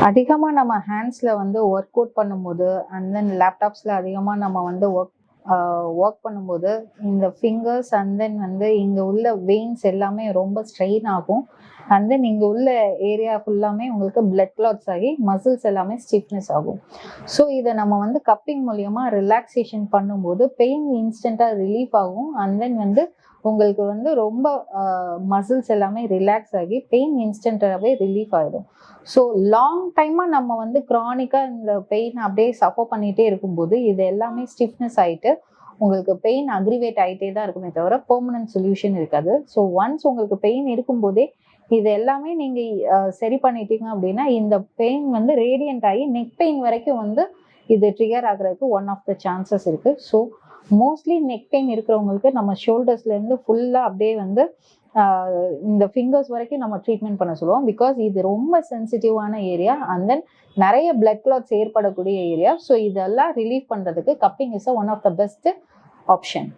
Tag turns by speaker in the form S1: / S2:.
S1: அதிகமாக நம்ம ஹேண்ட்ஸில் வந்து ஒர்க் அவுட் பண்ணும்போது அண்ட் தென் லேப்டாப்ஸில் அதிகமாக நம்ம வந்து ஒர்க் பண்ணும்போது இந்த ஃபிங்கர்ஸ் அண்ட் தென் வந்து இங்கே உள்ள வெயின்ஸ் எல்லாமே ரொம்ப ஸ்ட்ரெயின் ஆகும். அண்ட் தென் இங்கே உள்ள ஏரியா ஃபுல்லாமே உங்களுக்கு பிளட் கிளாட்ஸ் ஆகி மசில்ஸ் எல்லாமே ஸ்டிஃப்னஸ் ஆகும். ஸோ இதை நம்ம வந்து கப்பிங் மூலியமாக ரிலாக்ஸேஷன் பண்ணும்போது பெயின் இன்ஸ்டண்ட்டாக ரிலீஃப் ஆகும். அண்ட் தென் வந்து உங்களுக்கு வந்து ரொம்ப மசில்ஸ் எல்லாமே ரிலாக்ஸ் ஆகி பெயின் இன்ஸ்டண்ட்டாகவே ரிலீஃப் ஆகிடும். ஸோ லாங் டைமாக நம்ம வந்து க்ரானிக்காக இந்த பெயின் அப்படியே சஃபர் பண்ணிகிட்டே இருக்கும்போது இது எல்லாமே ஸ்டிஃப்னஸ் ஆகிட்டு உங்களுக்கு பெயின் அக்ரிவேட் ஆகிட்டே தான் இருக்குமே தவிர பெர்மனன்ட் சொல்யூஷன் இருக்காது. ஸோ ஒன்ஸ் உங்களுக்கு பெயின் இருக்கும்போதே இது எல்லாமே நீங்கள் சரி பண்ணிட்டீங்க அப்படின்னா இந்த பெயின் வந்து ரேடியன்ட் ஆகி நெக் பெயின் வரைக்கும் வந்து இது ட்ரிகர் ஆகுறதுக்கு ஒன் ஆஃப் த சான்சஸ் இருக்குது. ஸோ மோஸ்ட்லி நெக் பெயின் இருக்கிறவங்களுக்கு நம்ம ஷோல்டர்ஸ்லேருந்து ஃபுல்லாக அப்படியே வந்து இந்த ஃபிங்கர்ஸ் வரைக்கும் நம்ம ட்ரீட்மெண்ட் பண்ண சொல்லுவோம். பிகாஸ் இது ரொம்ப சென்சிட்டிவான ஏரியா அண்ட் தென் நிறைய பிளட் கிளாட்ஸ் ஏற்படக்கூடிய ஏரியா. ஸோ இதெல்லாம் ரிலீஃப் பண்ணுறதுக்கு cupping is one of the best option.